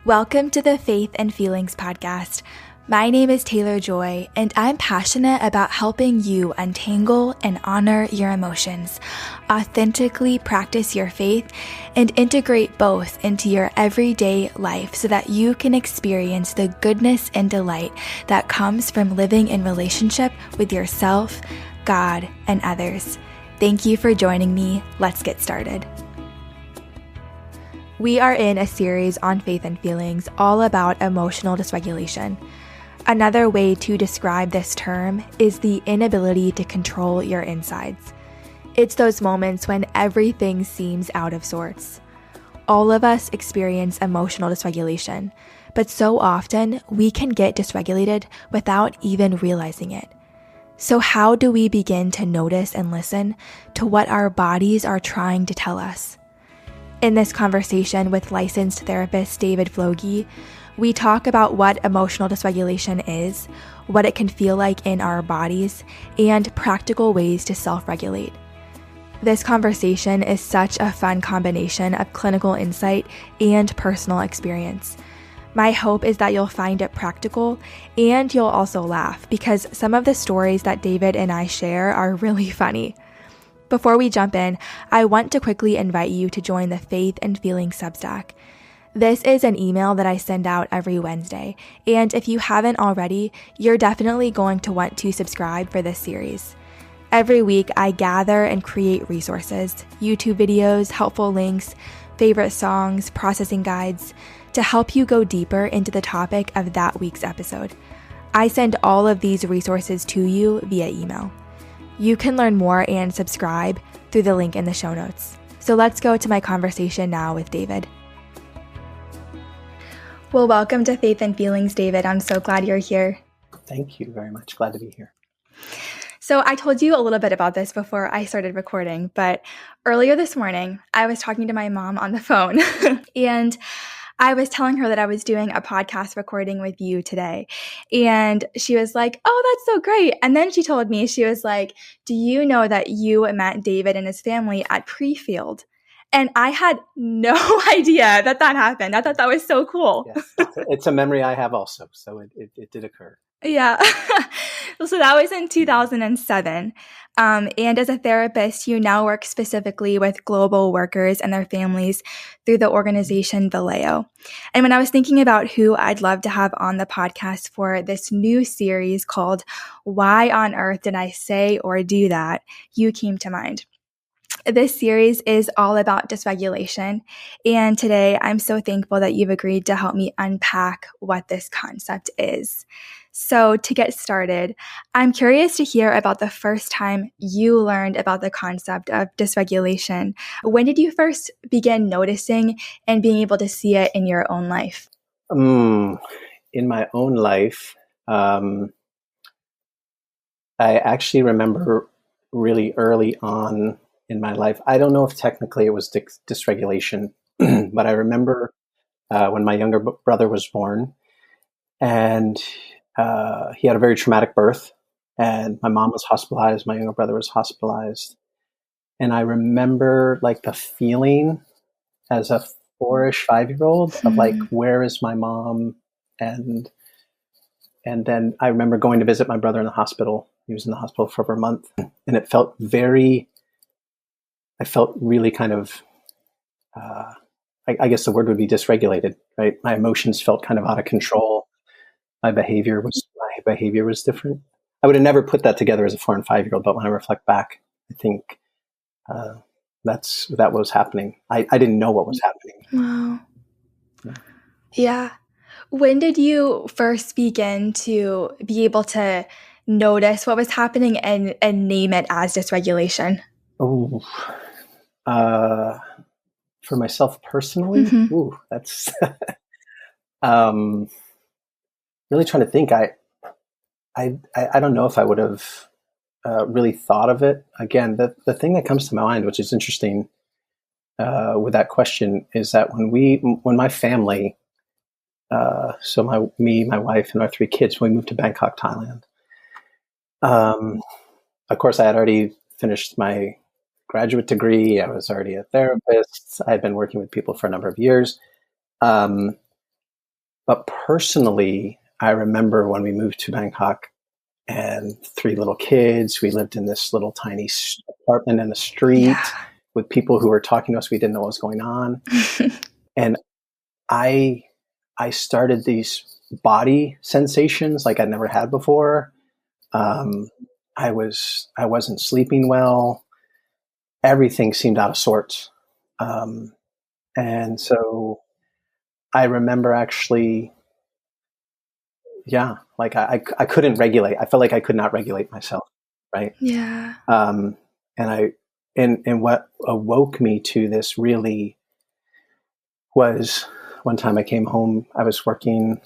Welcome to the Faith and Feelings podcast. My name is Taylor Joy, and I'm passionate about helping you untangle and honor your emotions, authentically practice your faith, and integrate both into your everyday life so that you can experience the goodness and delight that comes from living in relationship with yourself, God, and others. Thank you for joining me. Let's get started. We are in a series on faith and feelings all about emotional dysregulation. Another way to describe this term is the inability to control your insides. It's those moments when everything seems out of sorts. All of us experience emotional dysregulation, but so often we can get dysregulated without even realizing it. So how do we begin to notice and listen to what our bodies are trying to tell us? In this conversation with licensed therapist David Floge, we talk about what emotional dysregulation is, what it can feel like in our bodies, and practical ways to self-regulate. This conversation is such a fun combination of clinical insight and personal experience. My hope is that you'll find it practical and you'll also laugh because some of the stories that David and I share are really funny. Before we jump in, I want to quickly invite you to join the Faith and Feelings Substack. This is an email that I send out every Wednesday, and if you haven't already, you're definitely going to want to subscribe for this series. Every week, I gather and create resources, YouTube videos, helpful links, favorite songs, processing guides, to help you go deeper into the topic of that week's episode. I send all of these resources to you via email. You can learn more and subscribe through the link in the show notes. So let's go to my conversation now with David. Well, welcome to Faith and Feelings, David. I'm so glad you're here. Thank you very much. Glad to be here. So I told you a little bit about this before I started recording, but earlier this morning, I was talking to my mom on the phone and I was telling her that I was doing a podcast recording with you today. And she was like, "Oh, that's so great." And then she told me, she was like, "Do you know that you met David and his family at Pre-Field?" And I had no idea that happened. I thought that was so cool. Yes, it's a memory I have also. So it did occur. Yeah. So that was in 2007. And as a therapist, you now work specifically with global workers and their families through the organization Vallejo. And when I was thinking about who I'd love to have on the podcast for this new series called Why on Earth Did I Say or Do That?, you came to mind. This series is all about dysregulation, and today I'm so thankful that you've agreed to help me unpack what this concept is. So to get started, I'm curious to hear about the first time you learned about the concept of dysregulation. When did you first begin noticing and being able to see it in your own life? In my own life, I actually remember really early on in my life. I don't know if technically it was dysregulation, but I remember when my younger brother was born, and he had a very traumatic birth, and my mom was hospitalized, my younger brother was hospitalized, and I remember like the feeling as a 4-ish, 5-year-old of like, where is my mom? And then I remember going to visit my brother in the hospital. He was in the hospital for over a month, and it felt I felt really kind of, I guess the word would be dysregulated, right? My emotions felt kind of out of control. My behavior was different. I would have never put that together as a 4 and 5-year-old, but when I reflect back, I think that was happening. I didn't know what was happening. Wow. Yeah. When did you first begin to be able to notice what was happening and name it as dysregulation? Oh, for myself personally, that's really trying to think. I don't know if I would have really thought of it. Again, the thing that comes to my mind, which is interesting with that question, is that when my family, so my wife, and our 3 kids, when we moved to Bangkok, Thailand. Of course, I had already finished my graduate degree. I was already a therapist. I had been working with people for a number of years. But personally, I remember when we moved to Bangkok and 3 little kids, we lived in this little tiny apartment in the Yeah. street with people who were talking to us. We didn't know what was going on. And I started these body sensations like I'd never had before. Um, I wasn't sleeping well. Everything seemed out of sorts. And so I remember actually, yeah, like I couldn't regulate. I felt like I could not regulate myself. Right. Yeah. Um, and what awoke me to this really was one time I came home. I was working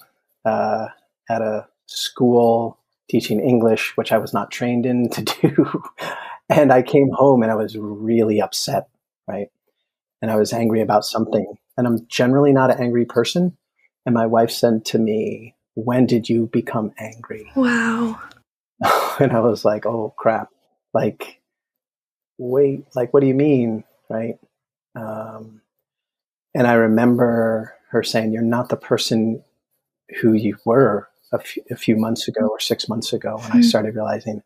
uh, at a school teaching English, which I was not trained in to do. And I came home and I was really upset, right? And I was angry about something. And I'm generally not an angry person. And my wife said to me, "When did you become angry?" Wow. And I was like, "Oh, crap. Like, wait, like, what do you mean?" Right? Um, and I remember her saying, "You're not the person who you were a few months ago or 6 months ago." And I started realizing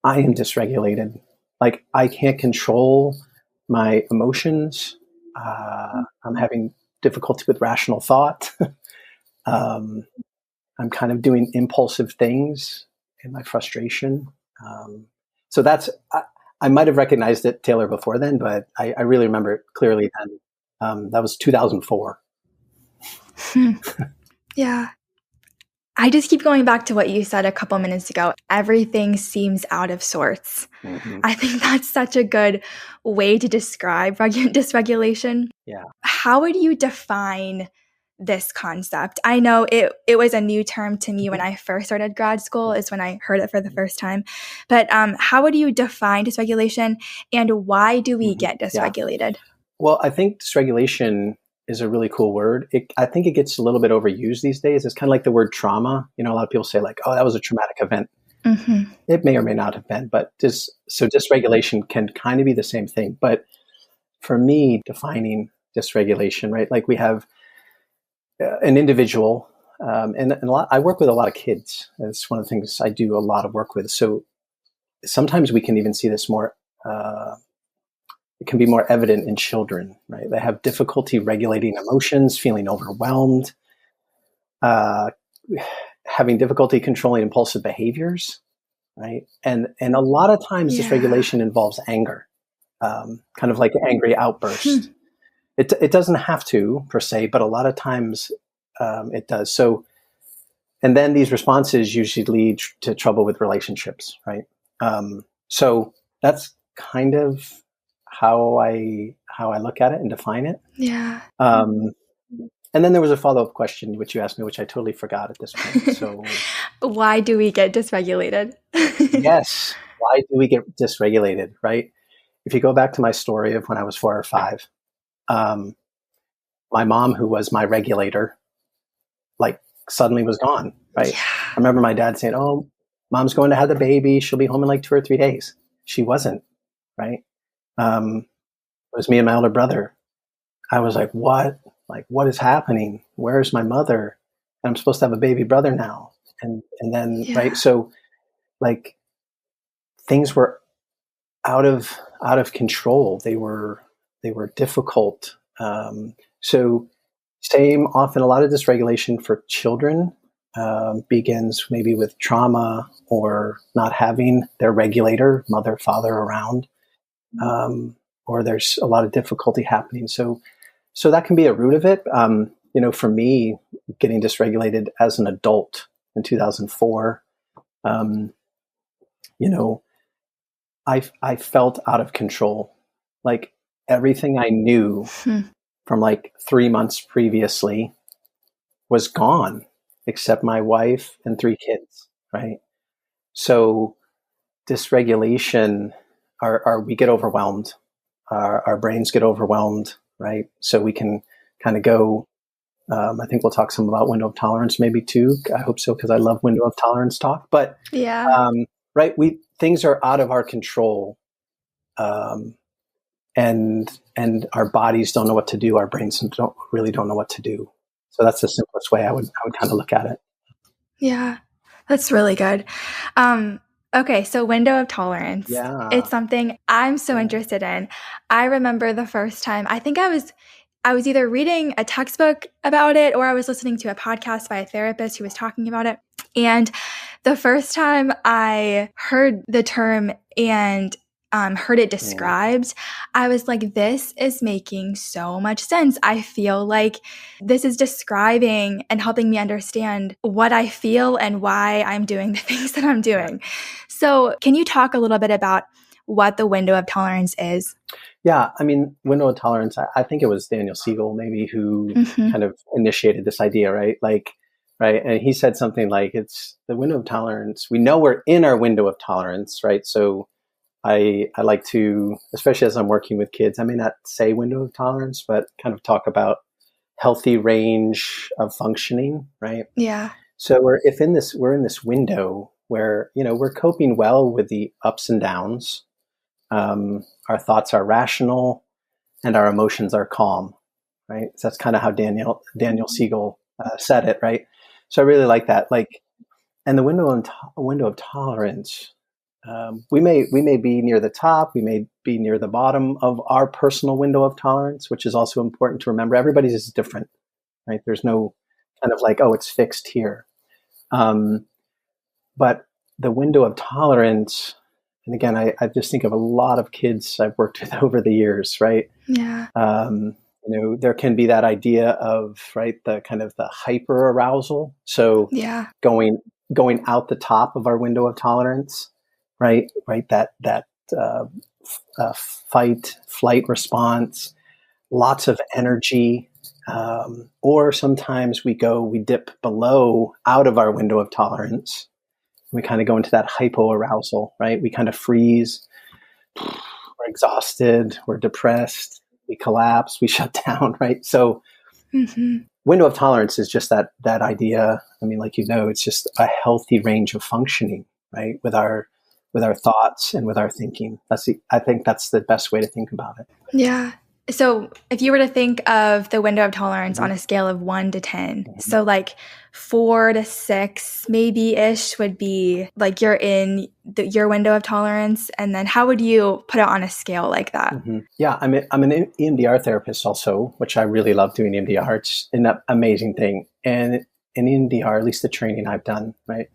I am dysregulated. Like, I can't control my emotions. I'm having difficulty with rational thought. um, I'm kind of doing impulsive things in my frustration. So I might have recognized it, Taylor, before then, but I really remember it clearly then. That was 2004. Yeah. I just keep going back to what you said a couple minutes ago. Everything seems out of sorts. Mm-hmm. I think that's such a good way to describe dysregulation. Yeah. How would you define this concept? I know it was a new term to me when I first started grad school, is when I heard it for the first time. But how would you define dysregulation, and why do we get dysregulated? Yeah. Well, I think dysregulation is a really cool word. I think it gets a little bit overused these days. It's kind of like the word trauma. You know, a lot of people say like, "Oh, that was a traumatic event." Mm-hmm. It may or may not have been, but dysregulation can kind of be the same thing. But for me, defining dysregulation, right? Like we have an individual, and a lot. I work with a lot of kids. It's one of the things I do a lot of work with. So sometimes we can even see this more. It can be more evident in children, right? They have difficulty regulating emotions, feeling overwhelmed, uh, having difficulty controlling impulsive behaviors, right? And a lot of times dysregulation involves anger, kind of like an angry outburst. It doesn't have to per se, but a lot of times it does. So, and then these responses usually lead to trouble with relationships, right? So that's kind of how I look at it and define it. Yeah. And then there was a follow-up question which you asked me, which I totally forgot at this point. So why do we get dysregulated? yes, why do we get dysregulated, right? If you go back to my story of when I was 4 or 5, my mom, who was my regulator, like suddenly was gone, right? Yeah. I remember my dad saying, "Oh, mom's going to have the baby. She'll be home in like 2 or 3 days." She wasn't, right? It was me and my older brother. I was like, "What? Like, what is happening? Where's my mother? And I'm supposed to have a baby brother now." And then, right? So like things were out of control. They were difficult. So same, often a lot of dysregulation for children begins maybe with trauma or not having their regulator, mother, father around, or there's a lot of difficulty happening. So that can be a root of it. For me, getting dysregulated as an adult in 2004, I felt out of control. Like everything I knew from like 3 months previously was gone, except my wife and 3 kids, right? So dysregulation, we get overwhelmed. Our brains get overwhelmed, right? So we can kind of go, I think we'll talk some about window of tolerance maybe too. I hope so, because I love window of tolerance talk. But right, things are out of our control, and our bodies don't know what to do. Our brains don't know what to do. So that's the simplest way I would kind of look at it. Yeah, that's really good. Okay, so window of tolerance. Yeah. It's something I'm so Yeah. interested in. I remember the first time, I think I was either reading a textbook about it or I was listening to a podcast by a therapist who was talking about it. And the first time I heard the term and heard it described, I was like, this is making so much sense. I feel like this is describing and helping me understand what I feel and why I'm doing the things that I'm doing. So, can you talk a little bit about what the window of tolerance is? Yeah, I mean, window of tolerance, I think it was Daniel Siegel maybe who Mm-hmm. kind of initiated this idea, right? Like, right. And he said something like, it's the window of tolerance. We know we're in our window of tolerance, right? So I like to, especially as I'm working with kids, I may not say window of tolerance, but kind of talk about healthy range of functioning, right? Yeah. So we're in this window where, we're coping well with the ups and downs. Our thoughts are rational and our emotions are calm, right? So that's kind of how Daniel Siegel said it, right? So I really like that. Like, and the window of tolerance. We may be near the top, we may be near the bottom of our personal window of tolerance, which is also important to remember. Everybody's is different, right? There's no kind of like, oh, it's fixed here. But the window of tolerance, and again, I just think of a lot of kids I've worked with over the years, right? Yeah. There can be that idea of, right, the kind of the hyper arousal. So Yeah. going out the top of our window of tolerance, right, that fight flight response, lots of energy, or sometimes we dip below out of our window of tolerance. We kind of go into that hypoarousal, right? We kind of freeze. We're exhausted. We're depressed. We collapse. We shut down, right? So, window of tolerance is just that idea. I mean, like it's just a healthy range of functioning, right? With our thoughts and with our thinking. I think that's the best way to think about it. Yeah. So if you were to think of the window of tolerance on a scale of 1 to 10, so like 4 to 6 maybe-ish would be like you're in your window of tolerance. And then how would you put it on a scale like that? Yeah, I'm an EMDR therapist also, which I really love doing EMDR. It's an amazing thing. And in EMDR, at least the training I've done, right?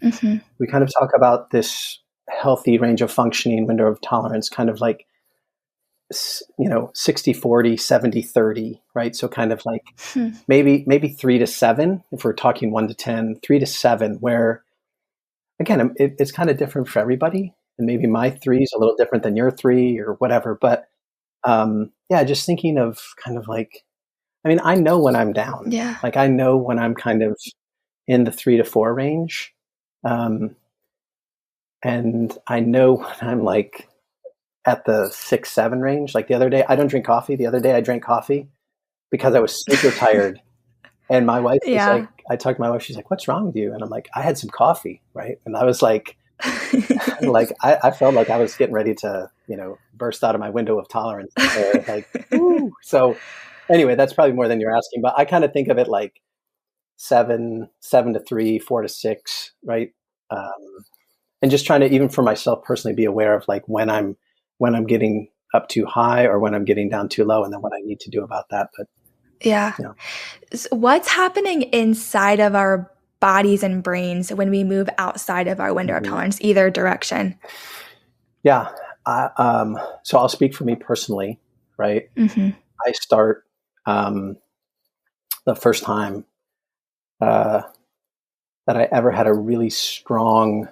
We kind of talk about this healthy range of functioning window of tolerance, kind of like 60, 40, 70, 30, right? So kind of like maybe 3 to 7, if we're talking 1 to 10, 3 to 7, where again, it's kind of different for everybody. And maybe my 3 is a little different than your 3 or whatever. But just thinking of kind of like, I mean, I know when I'm down. Yeah. Like I know when I'm kind of in the 3 to 4 range. And I know when I'm like at the 6, 7 range. Like the other day, I don't drink coffee. The other day I drank coffee because I was super tired. And my wife was like, I talked to my wife, she's like, what's wrong with you? And I'm like, I had some coffee, right? And I was like, I felt like I was getting ready to, burst out of my window of tolerance. Like, woo. So anyway, that's probably more than you're asking, but I kind of think of it like 7 to 3, 4 to 6, right? And just trying to, even for myself personally, be aware of like when I'm getting up too high or when I'm getting down too low, and then what I need to do about that. But yeah. So what's happening inside of our bodies and brains when we move outside of our window of tolerance, either direction? Yeah. So I'll speak for me personally, right? I start the first time that I ever had a really strong,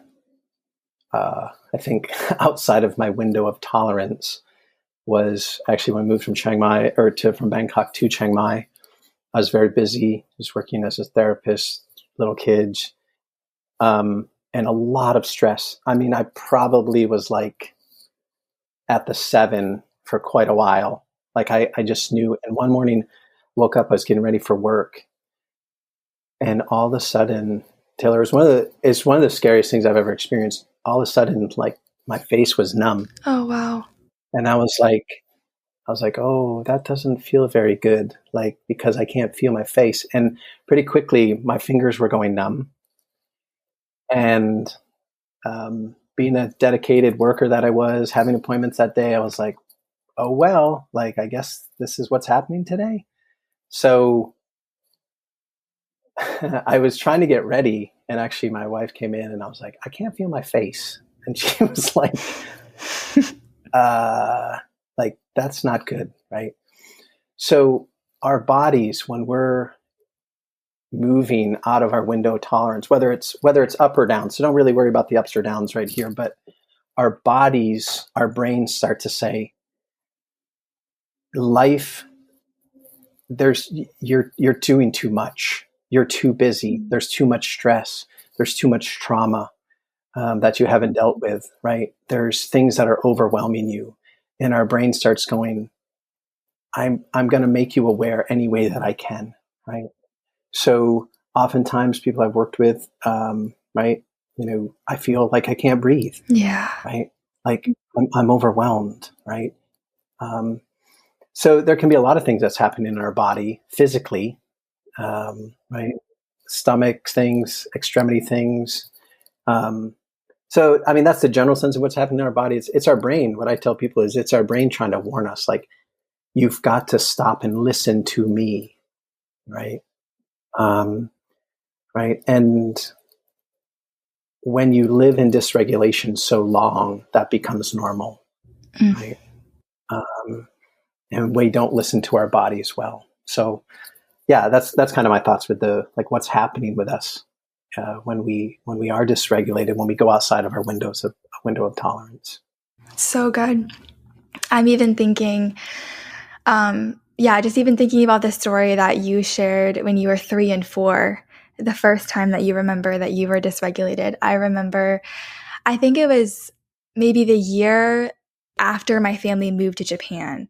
I think, outside of my window of tolerance was actually when I moved from from Bangkok to Chiang Mai. I was very busy, just working as a therapist, little kids, and a lot of stress. I mean, I probably was like at the 7 for quite a while. Like I just knew. And one morning, woke up, I was getting ready for work, and all of a sudden, Taylor, it's one of the scariest things I've ever experienced. All of a sudden, like my face was numb. Oh, wow. And I was like, I was like, oh, that doesn't feel very good, like, because I can't feel my face. And pretty quickly, my fingers were going numb. And being a dedicated worker that I was, having appointments that day, I was like, oh, well, like, I guess this is what's happening today. So I was trying to get ready. And actually, my wife came in and I was like, I can't feel my face. And she was like, that's not good, right? So our bodies, when we're moving out of our window of tolerance, whether it's up or down, so don't really worry about the ups or downs right here, but our bodies, our brains start to say, life, you're doing too much. You're too busy. There's too much stress. There's too much trauma that you haven't dealt with, right? There's things that are overwhelming you. And our brain starts going, I'm going to make you aware any way that I can, right? So oftentimes people I've worked with, right, I feel like I can't breathe. Yeah. Right? Like I'm overwhelmed, right? So there can be a lot of things that's happening in our body physically, right? Stomach things, extremity things. So, I mean, that's the general sense of what's happening in our body. It's our brain. What I tell people is it's our brain trying to warn us, like, you've got to stop and listen to me, right? Right. And when you live in dysregulation so long, that becomes normal, right? And we don't listen to our bodies well. So, yeah, that's kind of my thoughts with what's happening with us when we are dysregulated, when we go outside of our window of tolerance. So good. I'm even thinking, just even thinking about the story that you shared when you were 3 and 4, the first time that you remember that you were dysregulated. I remember, I think it was maybe the year after my family moved to Japan.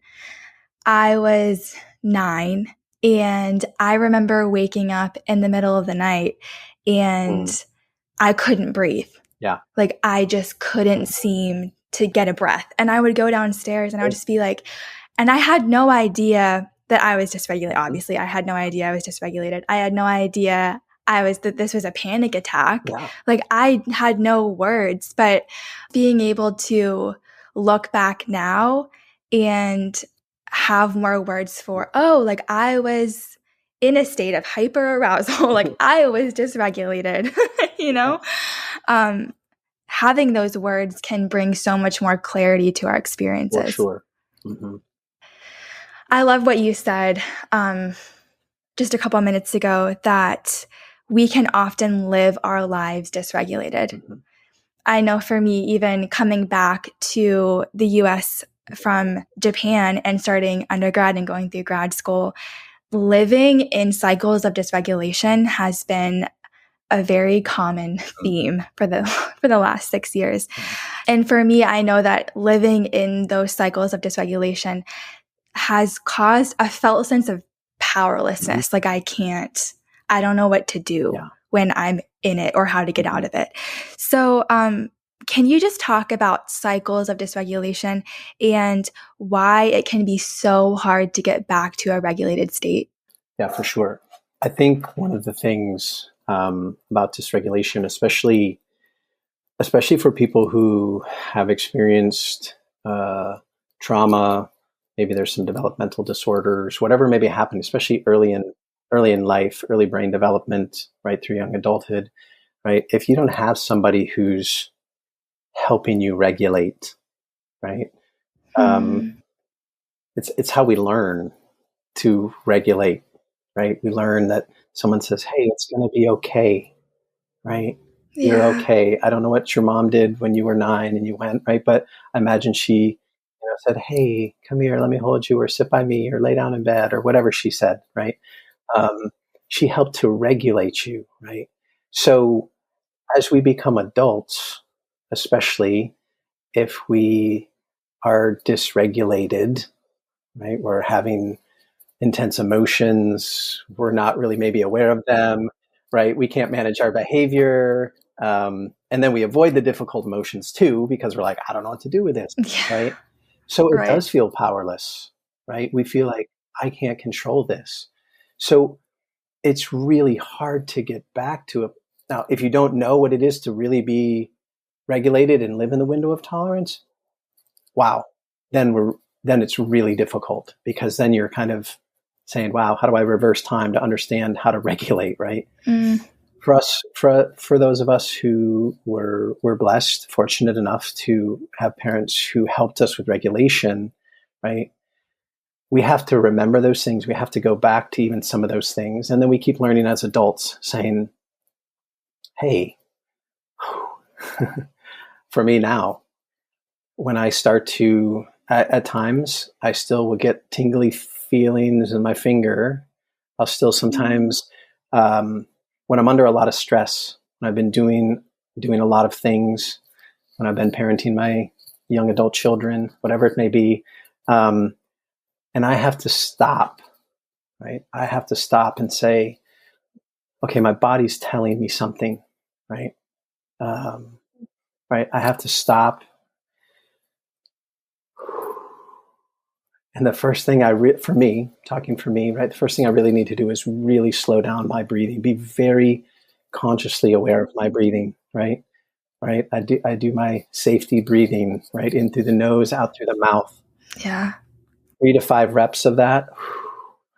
I was 9, and I remember waking up in the middle of the night and I couldn't breathe. Yeah. Like, I just couldn't seem to get a breath. And I would go downstairs and I would just be like, and I had no idea that I was dysregulated. Obviously, I had no idea I was dysregulated. I had no idea that this was a panic attack. Yeah. Like, I had no words, but being able to look back now and have more words for, like, I was in a state of hyper arousal, like I was dysregulated, having those words can bring so much more clarity to our experiences. For sure. Mm-hmm. I love what you said just a couple of minutes ago, that we can often live our lives dysregulated. Mm-hmm. I know for me, even coming back to the US from Japan and starting undergrad and going through grad school, living in cycles of dysregulation has been a very common theme for the last 6 years. And for me, I know that living in those cycles of dysregulation has caused a felt sense of powerlessness. Mm-hmm. Like, I don't know what to do when I'm in it or how to get out of it. So, can you just talk about cycles of dysregulation and why it can be so hard to get back to a regulated state? Yeah, for sure. I think one of the things about dysregulation, especially for people who have experienced trauma, maybe there's some developmental disorders, whatever may be happening, especially early in life, early brain development, right through young adulthood, right? If you don't have somebody who's helping you regulate, right? It's how we learn to regulate, right? We learn that someone says, "Hey, it's going to be okay," right? Yeah. You're okay. I don't know what your mom did when you were 9 and you went, right? But I imagine she said, "Hey, come here, let me hold you, or sit by me, or lay down in bed," or whatever she said, right? She helped to regulate you, right? So as we become adults, especially if we are dysregulated, right? We're having intense emotions. We're not really maybe aware of them, right? We can't manage our behavior. And then we avoid the difficult emotions too, because we're like, I don't know what to do with this, right? So it does feel powerless, right? We feel like I can't control this. So it's really hard to get back to it. Now, if you don't know what it is to really be regulated and live in the window of tolerance, wow, then it's really difficult, because then you're kind of saying, wow, how do I reverse time to understand how to regulate, right? For us, for those of us who were blessed, fortunate enough to have parents who helped us with regulation, right? We have to remember those things. We have to go back to even some of those things. And then we keep learning as adults, saying, hey, for me now, when I start to, at times, I still will get tingly feelings in my finger. I'll still sometimes, when I'm under a lot of stress, when I've been doing a lot of things, when I've been parenting my young adult children, whatever it may be, and I have to stop, right? I have to stop and say, okay, my body's telling me something, right? Right? I have to stop. And the first thing for me, talking for me, right? The first thing I really need to do is really slow down my breathing, be very consciously aware of my breathing, right? Right. I do my safety breathing, right? In through the nose, out through the mouth. Yeah. 3 to 5 reps of that,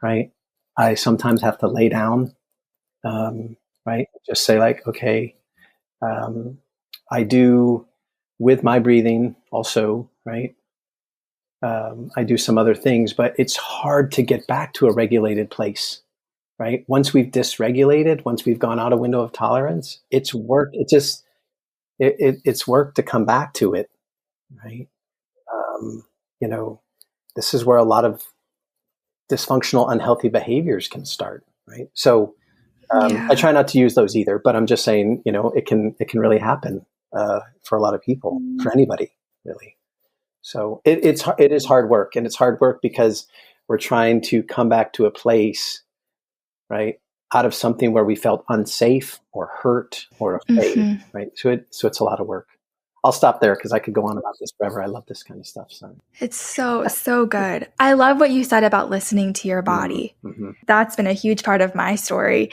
right? I sometimes have to lay down, right? Just say like, okay, I do with my breathing also, right? I do some other things, but it's hard to get back to a regulated place, right? Once we've dysregulated, once we've gone out a window of tolerance, it's work. It's work to come back to it, right? You know, this is where a lot of dysfunctional, unhealthy behaviors can start, right? So I try not to use those either, but I'm just saying, it can really happen for a lot of people, for anybody, really. So it is hard work, and it's hard work because we're trying to come back to a place, right, out of something where we felt unsafe or hurt or afraid, right? So it's a lot of work. I'll stop there because I could go on about this forever. I love this kind of stuff. So it's so good. I love what you said about listening to your body. Mm-hmm. That's been a huge part of my story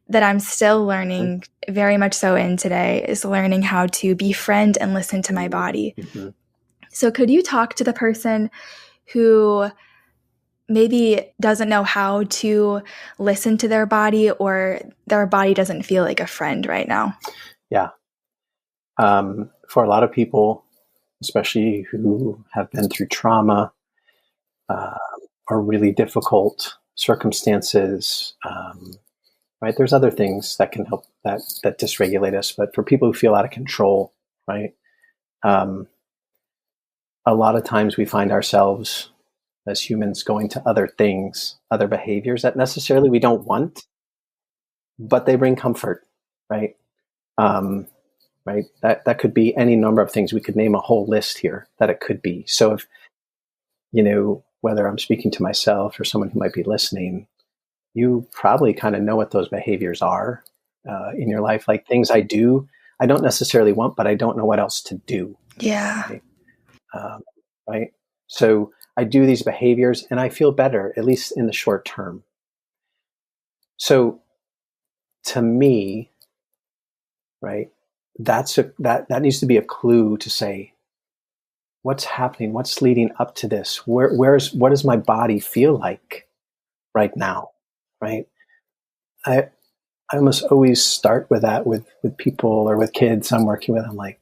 that I'm still learning very much so in today, is learning how to befriend and listen to my body. Mm-hmm. So could you talk to the person who maybe doesn't know how to listen to their body, or their body doesn't feel like a friend right now? Yeah. For a lot of people, especially who have been through trauma or really difficult circumstances, right? There's other things that can help that dysregulate us. But for people who feel out of control, right? A lot of times we find ourselves as humans going to other things, other behaviors that necessarily we don't want, but they bring comfort, right? Right. That could be any number of things. We could name a whole list here that it could be. So if, whether I'm speaking to myself or someone who might be listening, you probably kind of know what those behaviors are in your life. Like things I don't necessarily want, but I don't know what else to do. Yeah. Right. Right. So I do these behaviors and I feel better, at least in the short term. So to me, right, that needs to be a clue to say, what's happening? What's leading up to this? What does my body feel like right now? Right. I almost always start with that with people or with kids I'm working with. I'm like,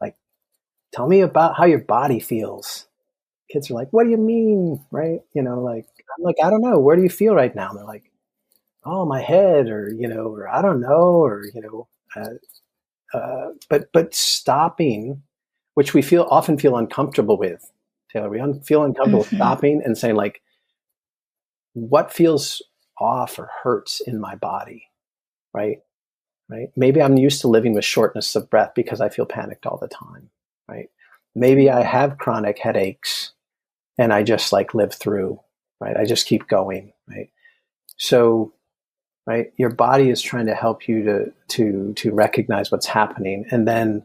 like, tell me about how your body feels. Kids are like, what do you mean? Right. I'm like, I don't know. Where do you feel right now? And they're like, oh, my head, or, or I don't know, or, but stopping, which we often feel uncomfortable with, Taylor, feel uncomfortable with stopping and saying like, what feels off or hurts in my body, right? Right. Maybe I'm used to living with shortness of breath because I feel panicked all the time, right? Maybe I have chronic headaches and I just like live through, right? I just keep going, right? So, right, your body is trying to help you to recognize what's happening, and then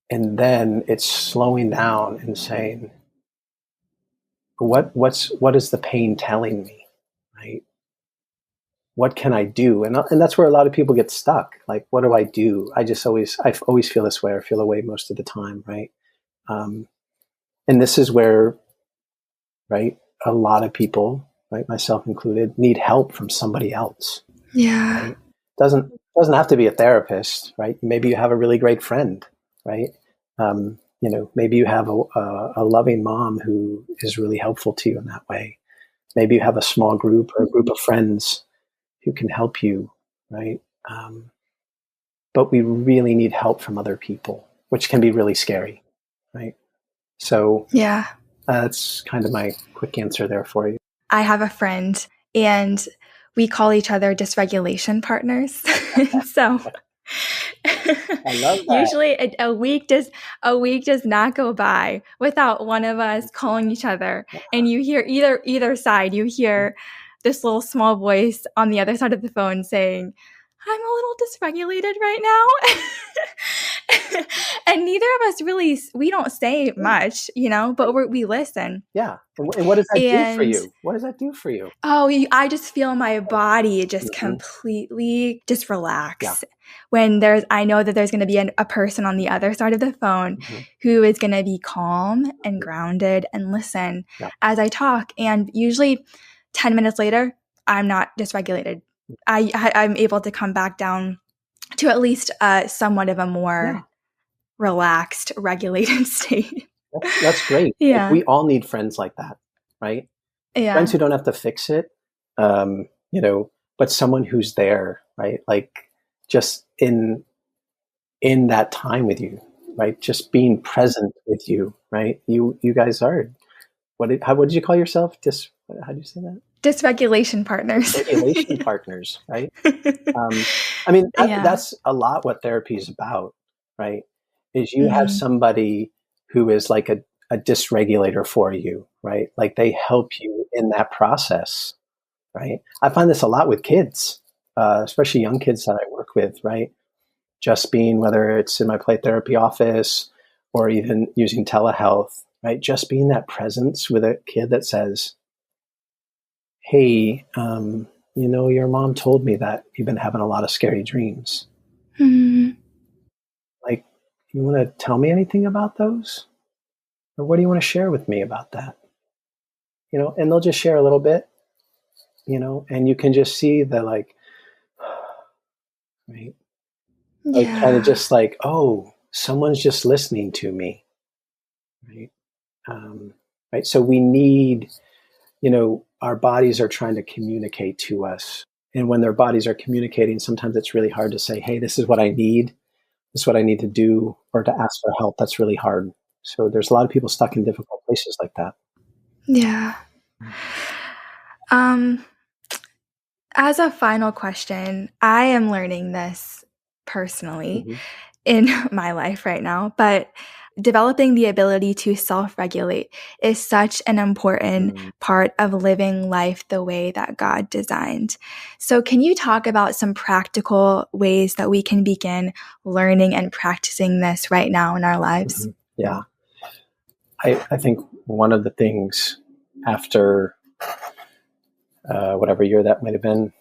it's slowing down and saying, what is the pain telling me, right? What can I do? And that's where a lot of people get stuck. Like, what do I do? I always feel this way, or feel away most of the time, right? And this is where, right, a lot of people, right, myself included, need help from somebody else. Yeah. Right? Doesn't have to be a therapist, right? Maybe you have a really great friend, right? Maybe you have a loving mom who is really helpful to you in that way. Maybe you have a small group or a group of friends who can help you, right? But we really need help from other people, which can be really scary, right? So Yeah. that's kind of my quick answer there for you. I have a friend, and we call each other dysregulation partners. So I love that. Usually a week does not go by without one of us calling each other. Yeah. And you hear either side, you hear this little small voice on the other side of the phone saying, I'm a little dysregulated right now. And neither of us we don't say much, but we listen. Yeah. And what does that do for you? What does that do for you? Oh, I just feel my body just completely just relax. Yeah. When I know that there's going to be a person on the other side of the phone who is going to be calm and grounded and listen as I talk. And usually 10 minutes later, I'm not dysregulated. I'm able to come back down to at least somewhat of a more relaxed, regulated state. That's great. Yeah. Like, we all need friends like that, right? Yeah. Friends who don't have to fix it, but someone who's there, right? Like, just in that time with you, right? Just being present with you, right? You guys are, what did you call yourself? How do you say that? Dysregulation partners. Dysregulation partners, right? That's a lot what therapy is about, right? Is you have somebody who is like a dysregulator for you, right? Like, they help you in that process, right? I find this a lot with kids, especially young kids that I work with, right? Just being, whether it's in my play therapy office or even using telehealth, right? Just being that presence with a kid that says, hey, your mom told me that you've been having a lot of scary dreams. Like, you want to tell me anything about those? Or what do you want to share with me about that? And they'll just share a little bit, and you can just see the, like, right? Like, kind of just like, oh, someone's just listening to me, right? Right. So we need, our bodies are trying to communicate to us. And when their bodies are communicating, sometimes it's really hard to say, hey, this is what I need. This is what I need to do, or to ask for help. That's really hard. So there's a lot of people stuck in difficult places like that. Yeah. As a final question, I am learning this personally in my life right now, but developing the ability to self-regulate is such an important part of living life the way that God designed. So can you talk about some practical ways that we can begin learning and practicing this right now in our lives? Yeah. I think one of the things after whatever year that might have been,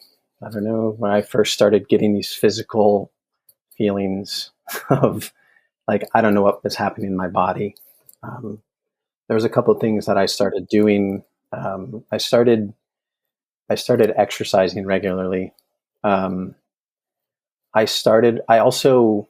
I don't know, when I first started getting these physical feelings of, like, I don't know what was happening in my body. There was a couple of things that I started doing. I started exercising regularly. I also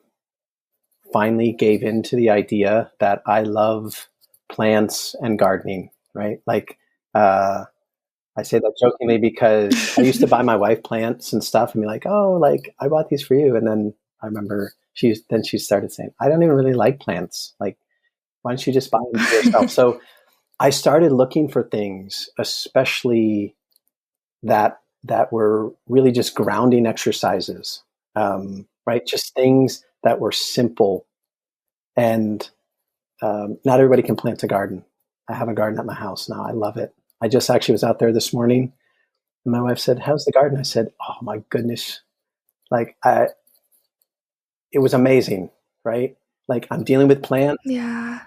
finally gave in to the idea that I love plants and gardening, right? Like, I say that jokingly because I used to buy my wife plants and stuff and be like, oh, like, I bought these for you. And then I remember she started saying, I don't even really like plants. Like, why don't you just buy them for yourself? So I started looking for things, especially that were really just grounding exercises, right? Just things that were simple. And not everybody can plant a garden. I have a garden at my house now. I love it. I just actually was out there this morning, and my wife said, how's the garden? I said, oh my goodness. Like, it was amazing, right? Like, I'm dealing with plants. Yeah.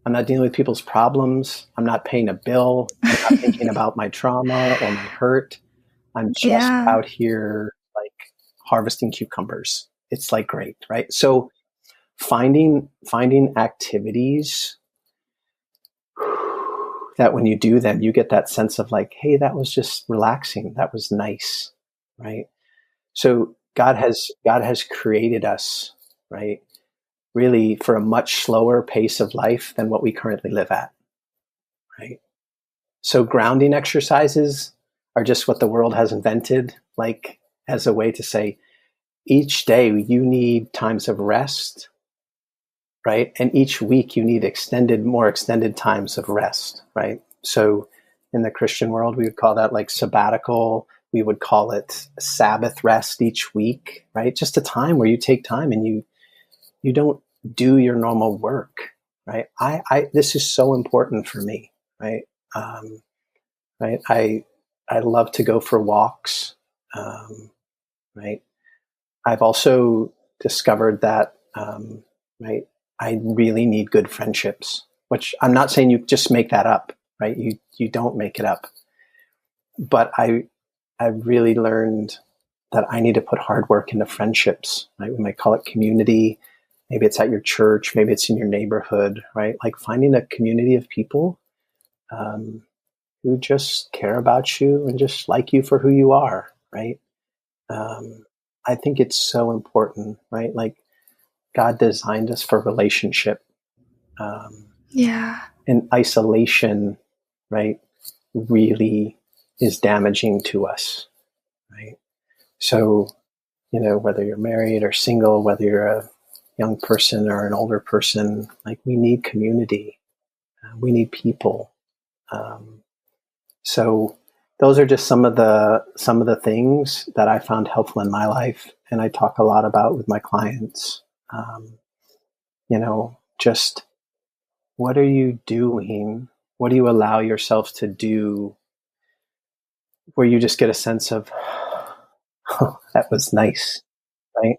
I'm not dealing with people's problems. I'm not paying a bill. I'm not thinking about my trauma or my hurt. I'm just out here like harvesting cucumbers. It's like great, right? So finding activities that when you do them, you get that sense of like, hey, that was just relaxing. That was nice, right? So God has created us, right, really for a much slower pace of life than what we currently live at, right? So grounding exercises are just what the world has invented, like as a way to say, each day you need times of rest, right? And each week you need more extended times of rest, right? So in the Christian world, we would call that like sabbatical. We would call it Sabbath rest each week, right? Just a time where you take time and you don't do your normal work, right? This is so important for me, right? Right. I love to go for walks, right? I've also discovered that, right, I really need good friendships, which I'm not saying you just make that up, right? You don't make it up. But I really learned that I need to put hard work into friendships, right? We might call it community. Maybe it's at your church. Maybe it's in your neighborhood, right? Like finding a community of people who just care about you and just like you for who you are, right? I think it's so important, right? Like God designed us for relationship. And isolation, right, really is damaging to us, right? So, whether you're married or single, whether you're a young person or an older person, like we need community. We need people. So those are just some of the things that I found helpful in my life, and I talk a lot about with my clients. Just what are you doing? What do you allow yourself to do where you just get a sense of, oh, that was nice, right?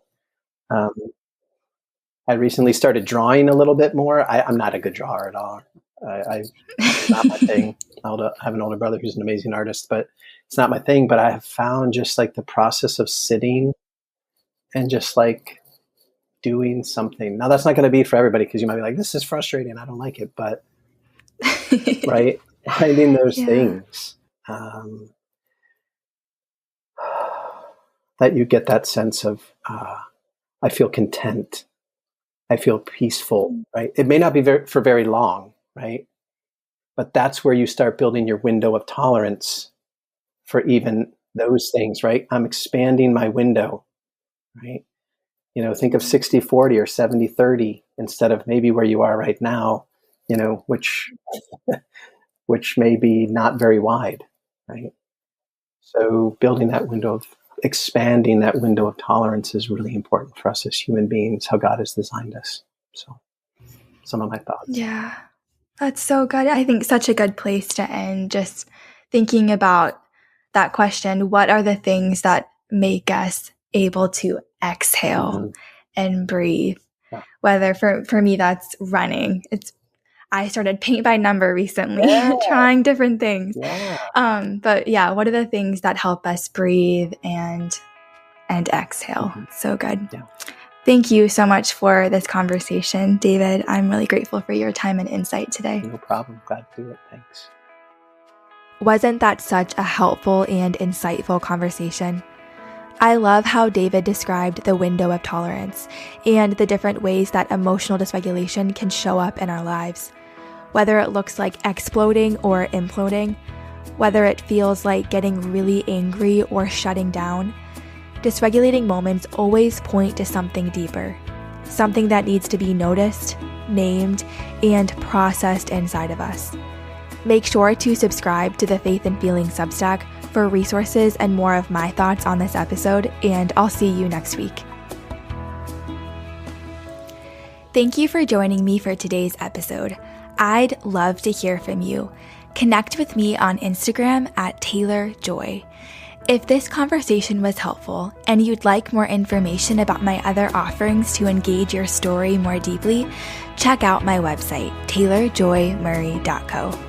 I recently started drawing a little bit more. I'm not a good drawer at all. It's not my thing. I have an older brother who's an amazing artist, but it's not my thing. But I have found just like the process of sitting and just like doing something. Now that's not going to be for everybody because you might be like, this is frustrating. I don't like it. But right, finding those things that you get that sense of, I feel content. I feel peaceful, right? It may not be for very long, right? But that's where you start building your window of tolerance for even those things, right? I'm expanding my window, right? Think of 60-40 or 70-30 instead of maybe where you are right now, which may be not very wide, right? So expanding that window of tolerance is really important for us as human beings, how God has designed us. So some of my thoughts. Yeah, that's so good. I think such a good place to end, just thinking about that question. What are the things that make us able to exhale and breathe? Yeah. Whether for me, that's running. I started paint by number recently, trying different things. But yeah, what are the things that help us breathe and exhale? So good. Yeah. Thank you so much for this conversation, David. I'm really grateful for your time and insight today. No problem. Glad to do it. Thanks. Wasn't that such a helpful and insightful conversation? I love how David described the window of tolerance and the different ways that emotional dysregulation can show up in our lives. Whether it looks like exploding or imploding, whether it feels like getting really angry or shutting down, dysregulating moments always point to something deeper, something that needs to be noticed, named, and processed inside of us. Make sure to subscribe to the Faith and Feeling Substack for resources and more of my thoughts on this episode, and I'll see you next week. Thank you for joining me for today's episode. I'd love to hear from you. Connect with me on Instagram at Taylor Joy. If this conversation was helpful and you'd like more information about my other offerings to engage your story more deeply, check out my website, taylorjoymurray.co.